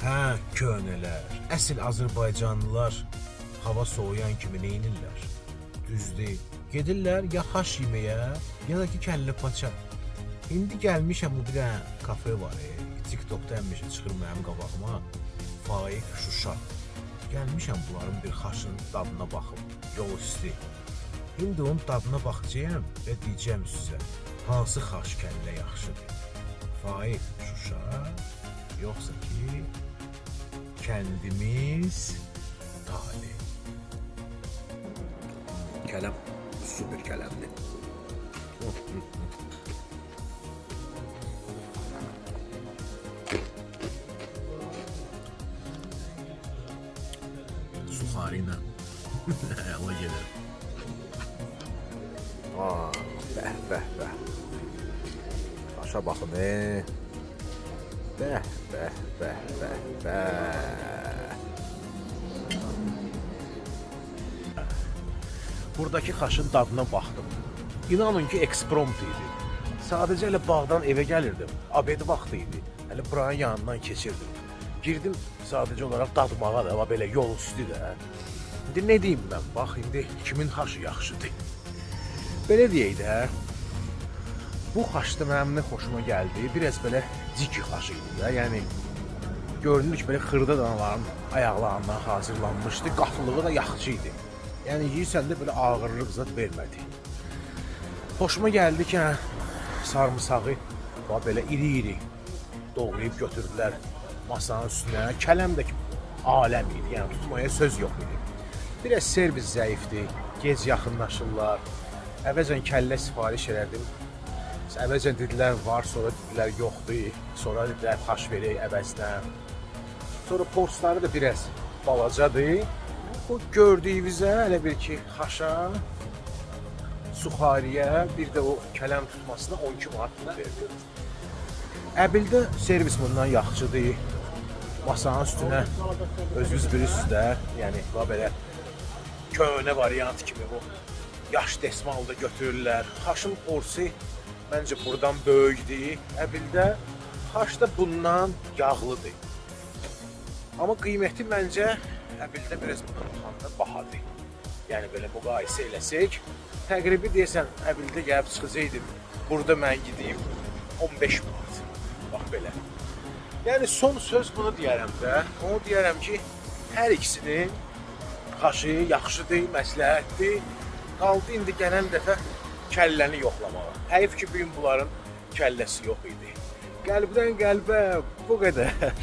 Hə, köhnələr. Əsl Azərbaycanlılar hava soğuyan kimi neynirlər? Düzdür. Gedirlər ya xaş yeməyə, ya da ki kəllə paça. İndi gəlmişəm bu bir dənə kafe var. TikTokda həmişə çıxır mənim qabağıma. Faiq Şuşa. Gəlmişəm bunların bir xaşın dadına baxım. Yol üstü. İndi onun dadına baxacağam və deyəcəm sizə, hansı xaş kəllə yaxşıdır? Faiq Şuşa, yoxsa ki kəndimiz Talih. Kələm süper kələmdir. Suxarıyla əla gelir. Bəh, bəh, bəh. Başa baxın, Bəh, bəh, bəh, bəh, bəh. Buradakı xaşın dadına baxdım. İnanın ki, eksprompt idi. Sadəcə elə bağdan evə gəlirdim. Abed vaxtı idi. Hələ buranın yanından keçirdim. Girdim sadəcə olaraq dadmağa da, belə yol üstü də. İndi nə deyim mən? Bax, indi kimin xaşı yaxşıdır? Belə deyək də, bu xaşda mənim nə xoşuma gəldi, biraz belə ciki xaşı idi də, yəni görünür ki, belə xırda danaların ayaqlarından hazırlanmışdı, qatılığı da yaxşı idi. Yəni yiyirsən də belə ağırlıq zad vermədi. Xoşuma gəldi ki, sarımsağı belə iri-iri doğrayıb götürdülər masanın üstünə. Kələm də ki, aləm idi, yəni tutmaya söz yox idi. Biraz servis zəifdir, gec yaxınlaşırlar. Əvvəlcən kəllə sifariş elədim. Əvvəlcən dedilər var, sonra dedilər yoxdur. Sonra dedilər xaş verək əvəzinə. Sonra porsları da biraz balacadır. Bu gördüyünüzə elə bir ki xaşa, suxariyə, bir də o kələm tutmasına 12 manat verdi. Əbildə servis bundan yaxşıdır. Masanın üstünə özünüz bilirsiniz də, yəni belə köhnə variant kimi bu yaş desmalda götürürlər. Xaşın porsi məncə buradan böyükdür. Əbildə xaş da bundan yağlıdır. Amma qiyməti məncə əbildə biraz baxanda bahadır. Yəni belə müqayisə eləsək, təqribi deyəsən əbildə gəlib çıxacaqdım. Burada mən gideyim 15 manat. Bax belə. Yəni son söz bunu deyərəm də. Onu deyərəm ki, hər ikisinin xaşı yaxşıdır, məsləhətdir. Qaldı indi gələn dəfə kəlləni yoxlamağa. Həyif ki, bugün bunların kəlləsi yox idi. Qəlbdən qəlbə bu qədər.